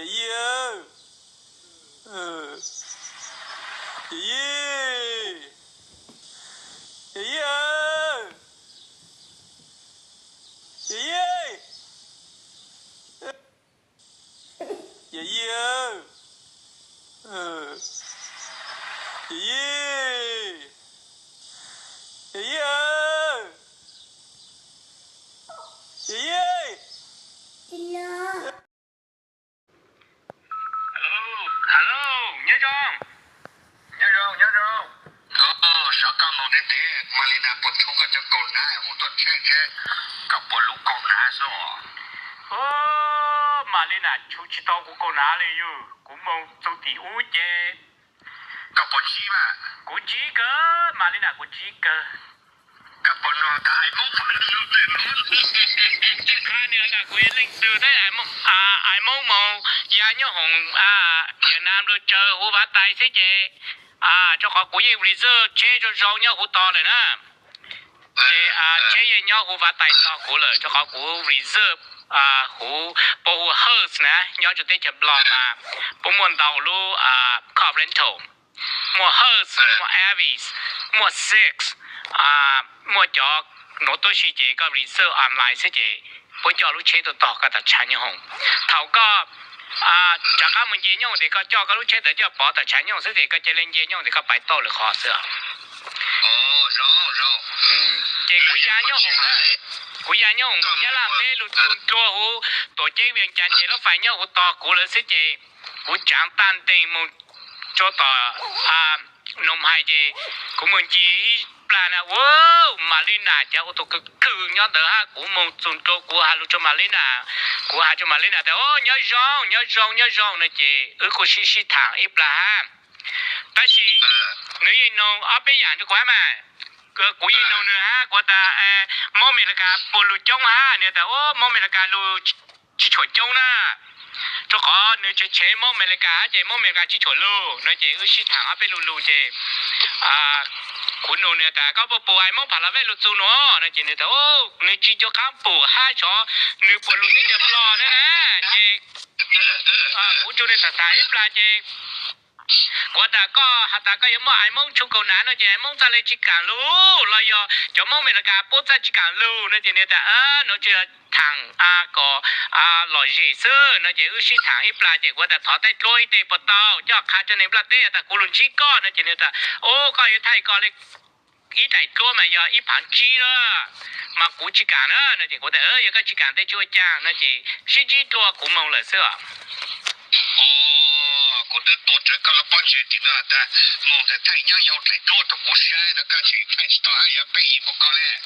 爷爷爷爷爷爷爷爷爷爷爷爷爷爷爷爷Hello, nhớ không? Nhớ không? Sao con một đến thế, mà lên là bọn chúng có cho con nái, hút tốt chết, các bọn lúc con nái rồi. Mà lên là chú chỉ tao của con nái này yêu, cũng mong trong tỷ ú chê. Các bọn chi mà? Của chí cơ, mà lên là của chí cơ. Các bọn nó cả ai mong phải lưu tiền luôn. Khá nữa là của lịch sử đấy, ai mong mong, gia nhớ hồng, Việt Nam rồi chờ hú vá tay xí chê. Cho khó của yên lý dơ, chê cho rau nhớ hú to này nè. Chê yên nhớ hú vá tay to của lời, cho khó của lý dơ. Hú bộ hú hers nè, nhớ cho tế chập lò mà. Bố muốn đầu lưu car rental. Mua hers, mua Avis, mua Six. Mua cho nó tôi suy chế có research online sẽ chế bố cho lúc chế tôi tỏ cả thật chán như hồng thảo có chắc cả mình dễ nhau để có cho cái lúc chế để cho bỏ thật chán nhau sẽ để có chế lên dễ nhau để có bài to được khó sửa Rồi chế quý giá nhau hồng á quý giá nhau hồng nhá làm thế lúc tua hú tổ chế viên chán chế nó phải nhau hú to cú lên sẽ chế hú chẳng tan tình một cho tỏ nông hai chế của mình chỉ plan wow Malina cha ô tô cứ nhớ đỡ ha của mong chúng tôi của hà lu cho Malina của hà cho Malina thì nhớ rong này chị của xí thẳng ít là ha ta chỉ người yên nông ở bên nhà cho quá mà của yên nông nữa ha của ta mong mình là cả bộ lu trông ha nè ta mong mình là cả lu chỉ chổi trông na cho có nếu chế mong mình là cả chị mong mình là chỉ chổi lu nói chị xí thẳng ở bên lu chịคุณนูเนี่ยก็บ่ป่วยมองผ่านละเวลุจูเนาะนะจิเนี่ยโอ้นี่จิจข้ามปู่ห้าชอนี่ปลุที่จะปลอนะนะจิคุณจูเนี่ยสายปลาจิกว่าแต่ก็หาแต่ก็ยังบ่ไอ้มองชุกเอาหนาเนาะจิไอ้มองจะเลยจิกันรู้ลอยจะมองเมลกาปุ๊บจะจิกันรู้นะจิเนี่ยแต่เนาะจิทางก็ลอยเยซูนะจิอุชิทางอีปลาจิกว่าแต่ถอดได้โดยเตปตอเจ้าขาจะในปลาเตแต่กุลุนชิก็นะจิเนี่ยแต่โอ้ก็อยู่ไทยก็เลยอีไต่ตัวมาอย่าอีผันจีละมากูจิกันนะจิกูแต่ยังก็จิกันได้ช่วยจ้างนะจิชิจิตัวกูมองเลยเสื้อกูได้ตัวเจอก็ละปันเจตินะแต่มองแต่ไทยยังยาวแต่ตัวตัวกูใช้นะก็เฉยไทยสไตล์ยังไปอีกก็แล้ว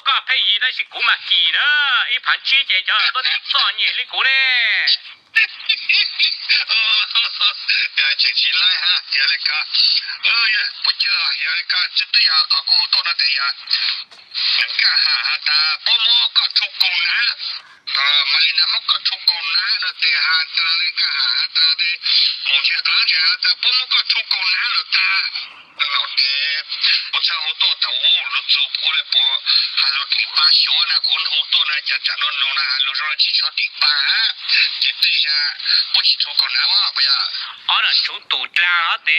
ก็เพย์ได้สิกูมากี่นะอีผันจีเจจะตัวนี้ซ่อนยี่ลิกูเลยเฉยๆไล่ฮะอย่าเลยก็不叫อย่าเลยก็จะตัวอย่างเขากูตัวนั้นแต่ยังนั่นก็หาตาพ่อหมอก็ทุกคนนะมาลินามันก็ทุกคนนะแต่หาตาเลยก็หาตาเลยมองเชื่อตาเชื่อแต่พ่อหมอก็ทุกคนนะหรือตาเราเด็กผู้ชายหัวโตแต่โอ้ลูกจูบกูเลยพอฮัลโหลที่ป้าชวนนะคนหัวโตนะจะนอนนะฮัลโหลรอที่ชวนที่ป้าจะตีจะผู้ชิทุกคนนะว่าไปอ่ะน่ะชูตูจางเต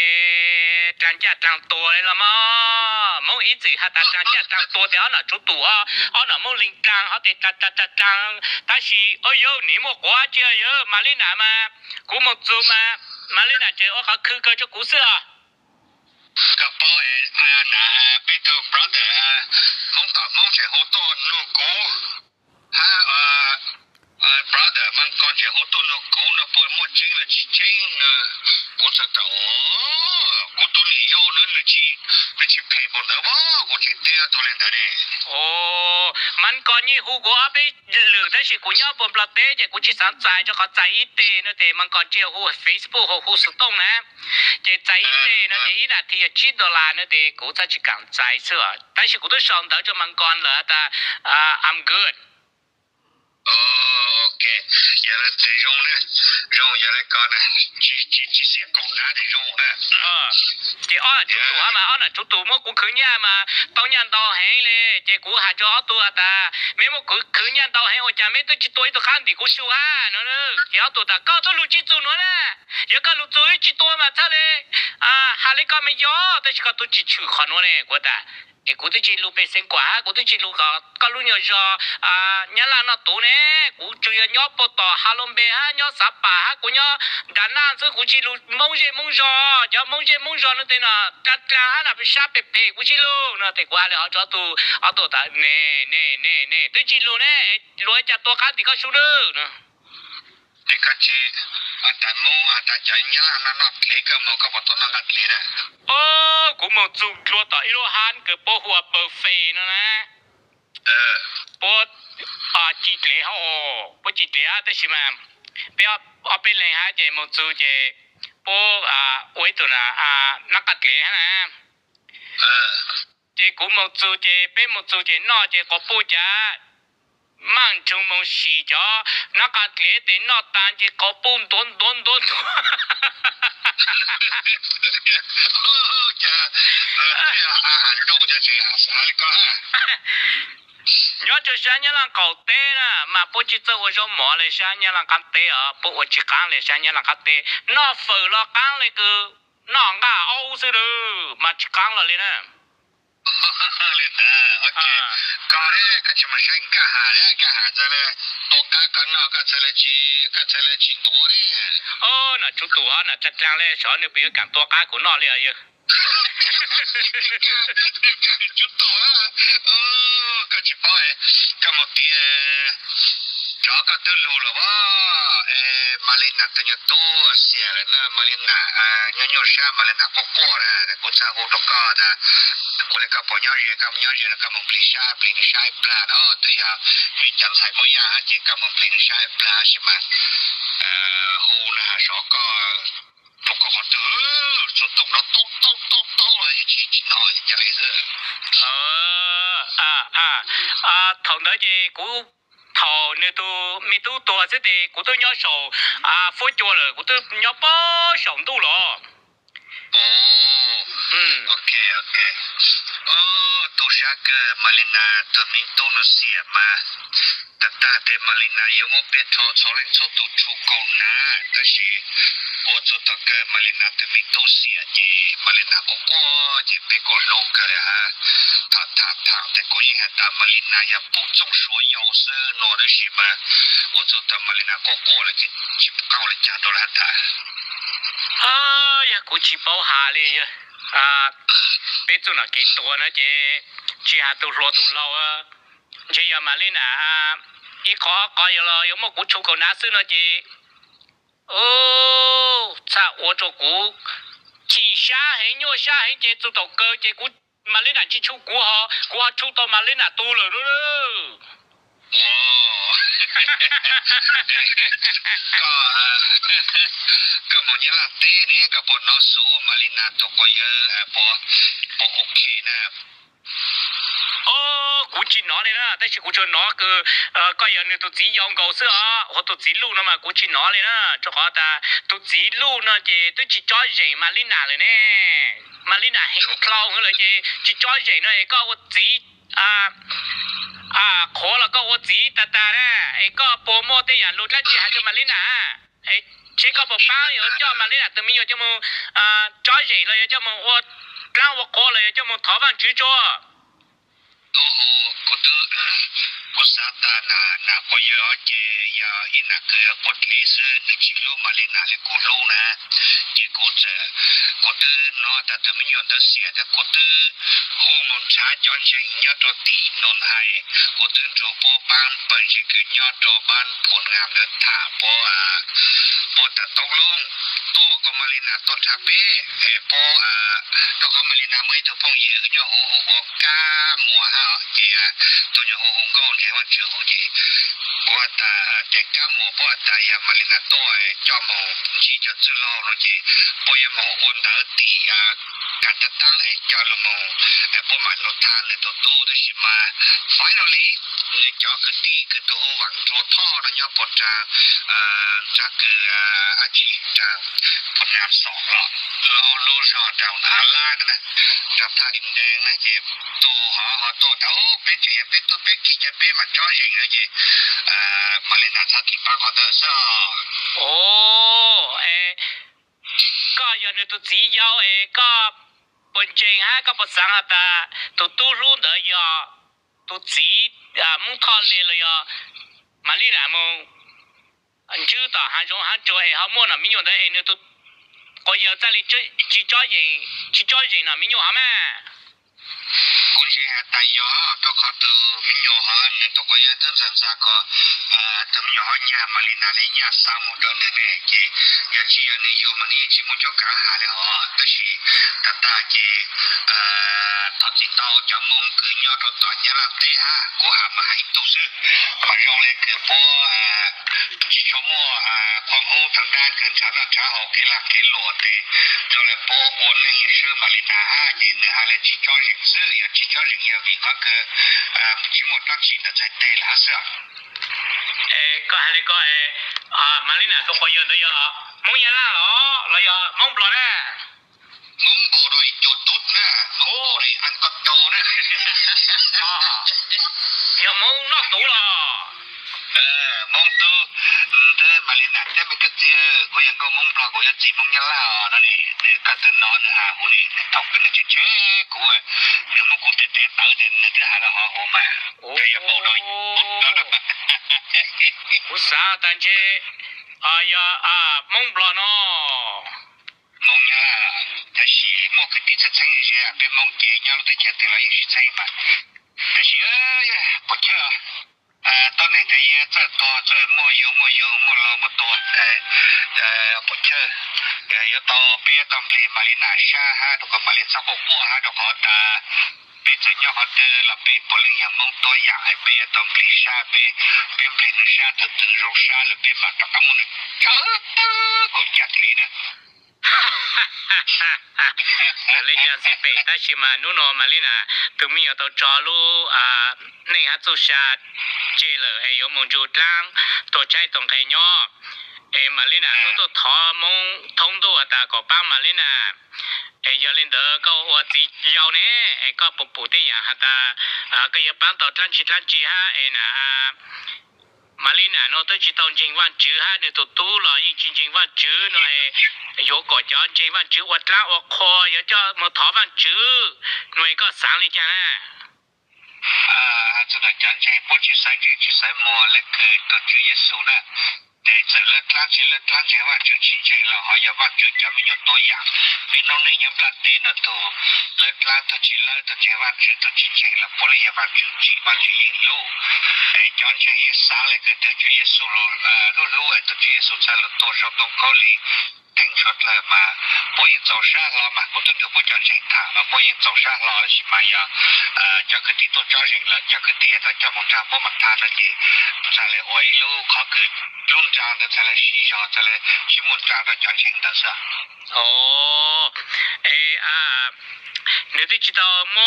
จางจ้าจางตัวเลยละมั้งมองอีจีหาตาจางจ้าจางตัวแต่น่ะชูตูน่ะมองลิงจางเตจางแต่สินี่มอกว่าเจอเยอะมาลินามากูมจูมาลินาเจอเขาคือก็จะกูเสือกับพ่อน่ะเป็นตัว brother มองเฉยหัวโตนูกูbrother มันก่อนเฉยหัวโตนูกูนะปอยหมดจริงละจริงกูจะต่อกูตัวนี้ยาวนั่นจีเพย์บนเด้อว่ากูจะเตะตัวเล่นได้เนี่ยมันก่อนนี่หูกูเอาไปหรือถ้าสิกูย่อบนประเทศเนี่ยกูจิสานใจจะขอใจอีเตนะเตมันก่อนเจียวหู Facebook หูสตงนะเจใจอีเตนะเจอีนาที$7นะเตกูจะจิกันใจเสือแต่สิกูต้องสอนเดาจะมันก่อนเหรอแต่I'm good โอเคอย่าละเตยงนะยงอย่าละก่อนนะจีเสียกงนะเตยงนะเจ้าจุดตัวมาน่ะจุดตัวมั้งกูคืนเนี่ยมาต้องยันต่อให้เลยเจ้ากูหาจอตัวตาแม่มั้งกูคืนยันต่อให้我家没对几多一ตัวข้างดิกูสู้啊เนาะเจ้าตัวตาก็ตัวลูกจีจูเนาะอย่าก็ลูกจูอีจีตัวมาซะเลยหาเลยก็ไม่ยอแต่ก็ตัวจีชูขอนวเลยกูตากูตัวจีลูกเป็นเส้นกว่ากูตัวจีลูกก็ลูกเนี่ยจะเนี่ยละน่ะตัวเนี่ยกูจะเนี่ยปต่อฮาลมเบฮะเนี่ยสับปะกูเนี่ยด้านหน้าซึ่งกูจีลูกมงเจจะมงเจนั่นเองนะจัดการฮะน่ะเป็นชาเปเปกูจีลูกน่ะแต่กูอะไรเอาจอตัวเอาตัวตาเนี่ยตัวจีลูกเนี่ยรวยจากตัวข้าติก็ชูเด้อนะไอ้กะจีอาตามงอาตาใจเนี่ยนั่นน่ะเล็กก็มองก็บ่ต้องนั่งกันเลยนะกูมองจูรัวต่ออีโรฮันเกิดปหัวเบอร์เฟนะปจีเกลียวปจีเกลียวแต่ใช่ไหมไปเอาไปเลยฮะเจมองจูเจปไว้ตัวน่ะนักกัดเกลียวนะเจกูมองจูเจเป็นมองจูเจนอเจก็ปูจ้ามั่งจงมองสีจ้านักกัดเกลียวแต่นอตันเจก็ปูนโดนอาหารต้องจะเสียสารก็nhớ cho sáng nhớ là cầu tê nè mà bố chỉ cho我说毛嘞sáng nhớ là cắn tê bố我只cắn嘞sáng nhớ là cắn tê nó phở nó cắn嘞cứ nó ngã âu sư rồi mà chỉ cắn là lên nè lên nè ok có đấy cái chuyện mà sáng cả hà đấy cả hà cho nên tổ cá cắn nó cái chơi là chín tổ đấy nè chú tụi nè chắc chắn嘞sợ nếu bây giờ cắn tổ cá của nó liền vậy chút tuổi cái chuyện bao cái một tí cho cái tư lù là Malina tự nhiên tu xỉa rồi nè Malina nhỏ xa Malina có qua nè có cha hồ đồ có nè có lẽ cái bọn nhỏ gì nó cái mình bling sai bla đó tôi giờ mình chăm sóc mỗi nhà chỉ cái mình bling sai bla chứ mà hồ nè số có tôi có từ số tụng nó tốt rồi chỉ nói cho lấy rồi thằng đó chị cũng thầu nếu tôi mi tôi tua sẽ để cũng tôi nhớ sầu phối chua rồi cũng tôi nhớ bao sầu tu rồi ok tôi sẽ cái Malina tôi mình tôi nó xỉa mà ta để Malina yêu một bé thô lên cho tôi chú cầu ná đó là我做到个马里纳对面都是啊，你马里纳哥哥，你别个路个了哈，他在国营还打马里纳也不中说要是拿的是嘛，我做到马里纳哥哥了，就不讲了，讲到了他。哎呀，กูchỉ bảo hàเลยbéตัวน่ะกี่ตัวนะเจ๊chỉหาตัวรอตัวเราเจ๊อย่ามาเล่นนะอีขออย่ารอยังไม่กูชูเขาหน้าซื้อนะเจ๊我做股起下黑鸟下黑这做到个这股马里纳去出股哈，股出到马里纳多了咯。ก็หมดยังละเต้เนี่ยก็ปนน้อสูมาลินาตัวก็เยอะปอโอเคนะกูจีน้อเลยนะแต่กูจะน้อคือก็อย่างนึงตัวจียองเก่าเสื้อ或ตัวจีลูกนะมากูจีน้อเลยนะจะขอแต่ตัวจีลูกนะเจตัวจีจ้อยใหญ่มาลินาเลยเนี่ยมาลินาเห็นคลองเลยเจจีจ้อยใหญ่นะไอ้ก็ว่าจีขอแล้วก็ว่าจีตาเนี่ยไอ้ก็โปรโมทได้อย่างรู้แล้วจีหาจะมาลินาไอ้เช็คก็บอกป้าอยู่เจ้ามาลินาตัวมีอยู่เจ้ามึงจ้อยใหญ่เลยเจ้ามึงว่าร่างว่าขอเลยเจ้ามึงถอฟังจื้อจ้อกูสาตานาก็เยอะเจยาอินักเกอกูเลซื้อนึกชิลูมาเลนาเลกูรู้นะเจกูจะกูตื้อนอแต่ตัวไม่ยอมตัวเสียแต่กูตื้อห้องนอนช้าย้อนเชียงยอดตัวตีนนให้กูตื้อจูโปบ้านเปิดเชียงคือยอดตัวบ้านผลงามเดินถาโปแต่ตกลงตัวก็มาเลนาต้นชาเป้โปตัวก็มาเลนาไม่ถูกพงยืนเนี่ยโหก้ามัวฮะเจียตัวเนี่ยโหก็เรียกว่าชื่อโหเจว่าแต่เด็กก้ามัวเพราะแต่ยังมาเลนาตัวจอมชี้จะซื้อล้อเนาะเจพอยังมองอ่อนดาวตี การจัดตั้งไอ้จอลมงไอ้พวกมันโนทานเลยตัวโตได้ชิมา finally เนี่ยจอคือตีคือตัวหวังตัวท่อนะเนี่ยปดจะคืออาชีพจะผลงาน2หลอดโลจอดาวนาลานะจับท่าดินแดงนะเจ็บตัวหอตัวเต้าเป็ดเจ็บเป็ดตัวเป็ดที่จะเป็ดมันจ้อยอย่างนะเจ็บมาเลนาทักที่ปังเขาเด้อซ่าโอ้ก็ยอนตัวจียาวก็ปนเจงฮะก็ภาษาตาตัวรู้เด้อยอตัวจีมุทอเลยเลยมาลีนามุอันชื่อต่อหาจงหาจอยเฮาม่วนน่ะมีอยู่ได้เนี่ยตัวก็要在里去找人น่ะมีอยู่หาแม่คุณเชหาตายอตัวเขาตัวมิญญาหันตัวก็ยังต้องสันสาก็ตัวมิญญาหันยามาลีนาเลยยาสามหมดแล้วเนี่ยเจยาจีอันนี้อยู่มันนี่ชิมุจกางหาเลยแต่สิตาเจทัดสิเตาจำมงคือยอดตัวเนี่ยละเตฮะกูหามาให้ตู้ซื้อมาลงเลยคือพวชั่วโมงความรู้ทางด้านคือชั้นช้าหกหลักเกลโหลดเลยจนเลยพวโอนให้ชื่อมาลีนาเจเนื้ออะไรจีจ้อยอย่างซื้ออย่าจีจ้อยอย่างเงี้ยวีก็คือมันชิมดตั้งชินแต่ใช้เตละเสือก็อะไรก็มาลีนาตัวคอยเยอะเลยมงยาล่าหรอเลยมงปลอดนะมงโบโดยจุดตุ๊ดนะมงโบโดยอันก็โตนะอย่ามงนอกตู้หรอมงตู้เด้มาลีนาแต่ไม่ก็เจอกูยังก็มงปลอดกูจะจีมงยาล่านั่นนี่เนี่ยก็ตื่นนอนหาหูนี่ตกเป็นเฉยๆกูเดี๋ยวมงกูเตะเต๋อเดี๋ยวเนี่ยหาละหอหัวมาแกอย่าโบโดยอุตส่าห์ตั้งใจมงปลอดเนาะมงยาแต่สิมงคือติดใช้เสียเป็นมงเจียยาวได้เจอแต่ละอยู่ใช้มาแต่สิปวดเชื่อตอนนี้จะแย่เจ้าตัวเจ้ามัวอยู่เรามัวตัวปวดเชื่อยาต่อเปียต้องรีมาลินาชาฮะตุกมาลินสักพวกฮะตุกหอตาเปียจะย่อหอตือละเปียปลิงยามงตัวอย่างไอเปียต้องรีชาเปียบลินชาตื่นรงชาหรือเปียมาตะกำมุนเจ้ากดจัดเลยนะเลยจะสิเปได้ชิมานุโนมาลีนาถึงมีเอาตัวจอลูในฮัตสุชาเจเลยยมงจูดล่างตัวใจตรงไข่ย่อมาลีนาตัวทอมงทงตัวตาก็ป้ามาลีนายาลินเดอก็ว่าจียาวเนี่ยก็ปุได้อย่างฮัตก็ยังปั้นต่อลันจีฮะนะมาลีนาโนตัวจิตองจริงวันจื้อฮะเนี่ยตัวตู้หล่อยิ่งจริงวันจื้อหน่อยโยกอดย้อนจริงวันจื้อวัดละวัดคออย่าจะมาถอวันจื้อหน่วยก็สั่งเลยจ้ะนะจุดจันทร์ใจพวกที่ใส่ที่ใส่หมวกและคือตัวจุยสูนะแต่จะเลิกล้างใจว่าจุจริงๆเราหอยว่าจุจะไม่有多อย่างเป็นน้องในยังปลาเต้นตัวเลิกล้างตัวจีเลิกตัวเจว่าจุตัวจริงๆเราพอเลยว่าจุจีว่าจุยิงลูไอ้จอนใจสาเลยคือตัวจุยสูรู้ตัวจุยสูจะตัวชอบตรงเกาหลี定出来嘛，不然走上了嘛，我真就不讲正谈了，不然走上了是嘛呀，这个地都招人了，这个地他叫我们不嘛谈了的，才来外路考个中章的，才来西上，才来新闻章的讲清的是。哦，你都知道么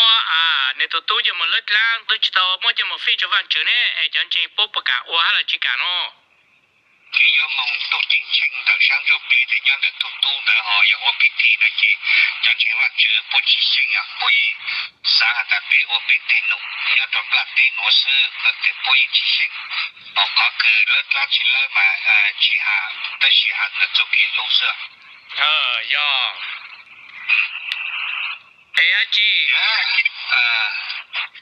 你都多จะมาเลิกล้าง都知道么จะมา飞จะวันจื้อเนี่ยจันเจปุ๊บประกาศว่าอะไรจีกันเนาะ佢有夢到正清就想做別的樣嘅都的有我別地那些真正話主不知性可以啥的俾我別地弄要做不地我是那的不以知性佢拉起來嘛其他但是還是做給老師呀阿จี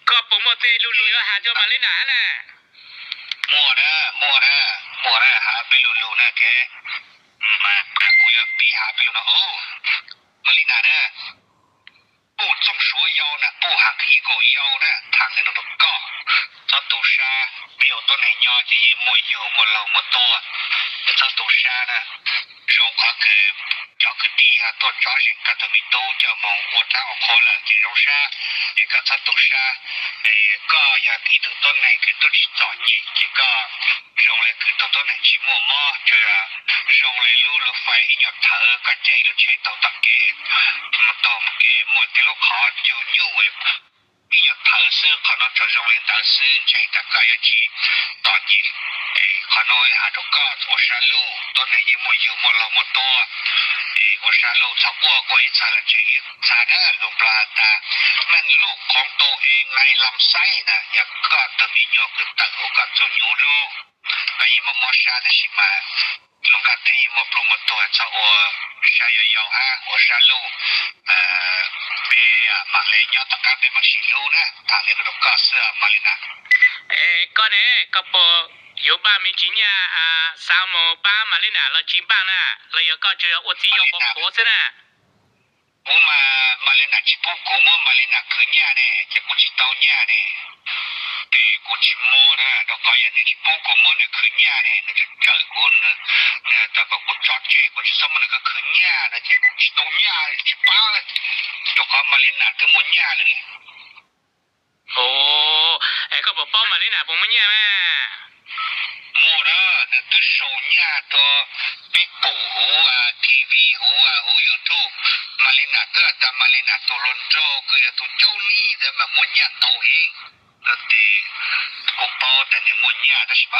ก็ผมว่าเตลุลุยหาจะมาเล่นหนาน่ะมัวนะหาไปลุนะแกมากู要逼หาไปลุนะโอ้มาลีนานะ不中说腰呢不行一个腰呢躺在那个高这都是没有多年腰这一没有没老没多这都是呢让他个要个地多抓人个都没都叫么我当我可了这种啥那个这都是个要一头多年个都是早年这个用来个多年去摸摸这个用来路路รถไฟอีหยดเธอก็ใจรถใช้ต่อตะเกะมันต่อมเกะมวนที่ลูกขอจูนิ้วเว็บอีหยดเธอซื้อขนมจะโรงเรียนตาซื้อใจตะก็ยจีตอนนี้ขนมหาดก็โอชาลูต้นไหนยังมัวอยู่มัวเรามัวตัวโอชาลูทักว่าก็อีชาละใจชานะลงปลาตามันลูกของตัวเองในลำไส้น่ะอยากก็ตัวมีหยกตัดหัวกับตัวยูลูก็ยังมอชาได้ชิมาลุงกัดที่มาปรุงมาตัวจะโอชายยาวฮะโอชาลูเปย์มาเลยเนาะตะการเป็นมาชิลูนะทางเรื่องก็เสื้อมาลินะก็เนี่ยก็ป有把没今年三毛八马里纳了金棒呢，了要搞就要我自己要不活着呢。我马里纳去不过么马里纳去年呢，就过去到年呢，过去么呢？到高原你去不过么呢？去年呢，那就找过呢，那个我抓这过去什么那个去年呢，就过去到年去包了，到高马里纳都么年了呢？哦，个不包马里纳不么年嘛？冇啦，那都收年到被保护TV 好好 YouTube， 马里纳都但马里纳都轮着，佢又都州里的嘛，冇年到兴，那得我包但你冇年，但是边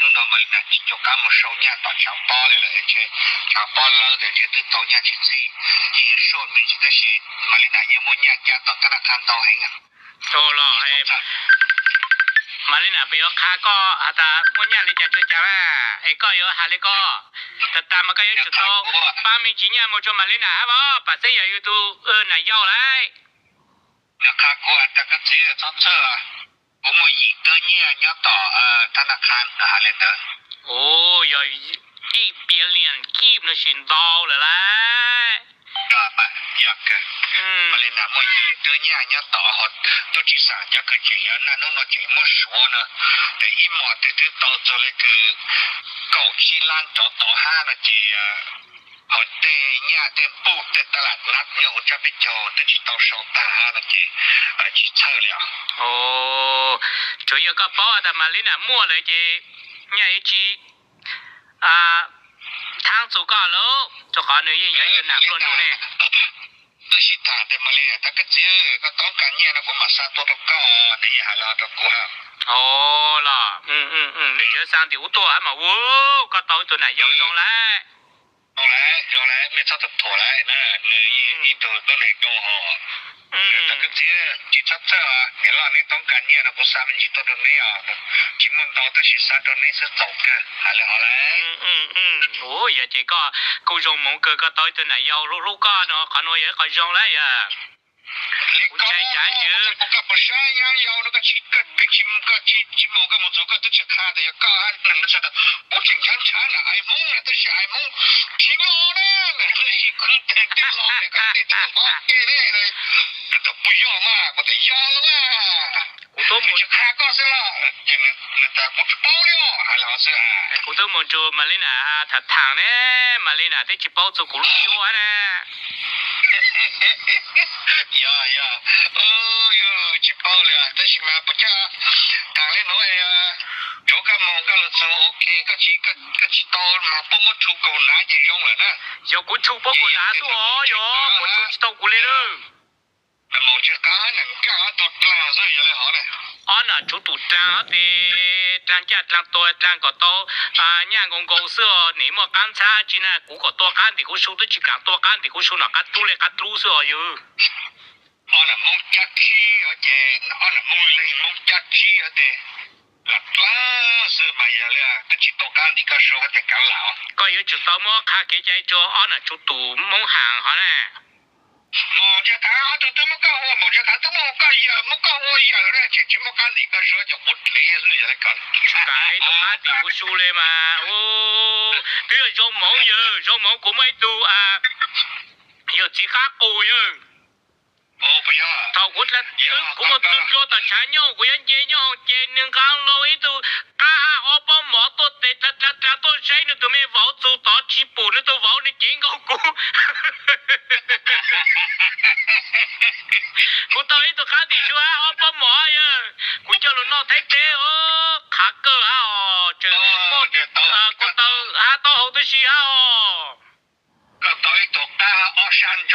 那马里纳就咁冇收年到长包来了，而且长包了的就都到年去吃，因说明就但是马里纳也冇年加到ธนาคาร到兴啊。โตล่ะมาเลยนะไปเอาค่าก็แต่พวกนี้เลยจะเกิดจากว่าก็有หาเลยก็แต่มันก็有จุดโตป้ามีจีเนี่ยมันจะมาเลยนะบ่ปัจจัยอยู่ตัวนายยาวเลยเนี่ยค่ากูแต่ก็เสียจังเชื่อผมว่าอีกตัวเนี่ยเนี่ยต่อธนาคารหาเลยเด้อโอ้ย1 billion กีบนะชินดอลเลยล่ะก็ป่ะอยากกันมาเลยนะมันตัวเนี่ยต่อหดตัวที่3จะคือเจียนั่นนู่นเจียมั่วชัวนะแต่อีหมอตัวต่อตัวเลยคือ9ล้านต่อ5นะเจียหดเตเนี่ยเต็มปุ๊บเตตลาดนัดเนี่ยผมจะไปจอตัวที่ต่อ2ตานะเจียจีเช่าแล้วโอ้主要个包的嘛เลยนะมั่วเลยเจีเนี่ยอีจีทางสุกาโลจะขอหน่วยใหญ่จะหนักล้นนู่นเนี่ยตัวชิตาแต่มาเลยแต่ก็เจอก็ต้องการเนี่ยนะผมมาซาตัวก็ในหาลาตัวกูฮะอ๋อล่ะนี่เจอ3.5ตัวมาโว้ก็โตตัวไหนยาวจงแล้ว用来没找到妥来呢你都那个好แต่ก็เจอที่ชัดเจนเนี่ยล่ะนี่ต้องการเนี่ยนะผม3年ตัวนี้อ่ะ基本到都是3ตัวนี้是走个好嘞โอ้ยเจ๊ก็กูจงมงเกิดก็ต่อยตัวไหนยาวลูกก็เนาะขนอยก็จงแล้วอ่ะกูใจจานจื้อก็บ่ใช่ยังยาวแล้วก็ชิกก็ชิมก็ชิมก็มันก็จะฆ่าได้ก็นั่นนะจ๊ะกูจริงฉันน่ะไอ้มงน่ะแต่ไอ้มงชิโลนะคือแต่ติดล้อเลยก็ติดล้อเกเรเลยแต่不要嘛我得要了嘛กู都冇就看告诉了那但不包了还老是กู都冇做มาเลยนะถ้าทางเนี่ยมาเลยนะได้จิ包做กูรู้ชัวนะ呀去包了但是嘛不叫当然侬做个梦个了做 OK 个去到嘛不么出口拿就用了呢要กู出不กู拿说哟กู出去到กูเลย了那么就干能干都当是也来好嘞อ๋อน่ะจุดตรังแต่ตรังจัดตรังตัวตรังก็โตย่างงงเสื้อนี่หมอกันช้าจีน่ะกูก็ตัวกันที่กูสู้ด้วยจิกันตัวกันที่กูสู้น่ะกัดตู้เลยกัดตู้เสื้ออยู่อ๋อน่ะมงจัดที่เจอ๋อน่ะมงเลยมงจัดที่เด้หลักล้าซื้อมาเยอะเลยตัวจิตตัวกันที่ก็สู้แต่กันแล้วก็อยู่จุดต่อหมอค่าเกใจจ่ออ๋อน่ะจุดตู่มงห่างเขาน่ะมองจะการตัวตัวมันก็หัวมองจะการตัวมันก็เยอะมันก็หัวเยอะเลยจิมันกันที่ก็สู้จะหมดเลยสิอะไรกันไก่ตัวกันที่กูสู้เลยมาโอ้เดี๋ยวจงมองเยอะจงมองกูไม่ดู有几下กูเยอะ哦不要他我来กูมาตึกโยตาชาเนากูยังเจเนาเจนึงครั้งเราอีตัวกาอปหมอตัวเตะตัวใช้นี่ตัวไม่ว้าวตัวต่อชีปูนี่ตัวว้าวนี่เก่งกับกูกูตัวอีตัวข้าดีชัวอปหมอเยอะกูจะลุ้นนอกไทยเตะโอ้ขาเกอร์เจอหมดกูตัวตัว头的时候ก็ต่อยตกตาออชันโจ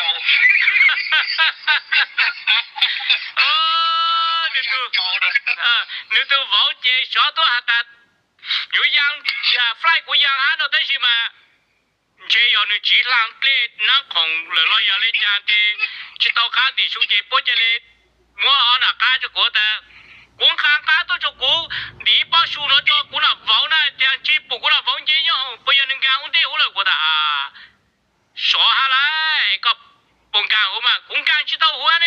你都โจเลย 你都忘记小多还得有养fly 过养下的东西嘛这要你几浪的那空了了要来讲的去到看的兄弟不这里我按那干就过的我看看都就过你把书了就过了忘了这样去不过了忘记用不要能干我的后来过的啊说下来个本干后嘛公干去到后呢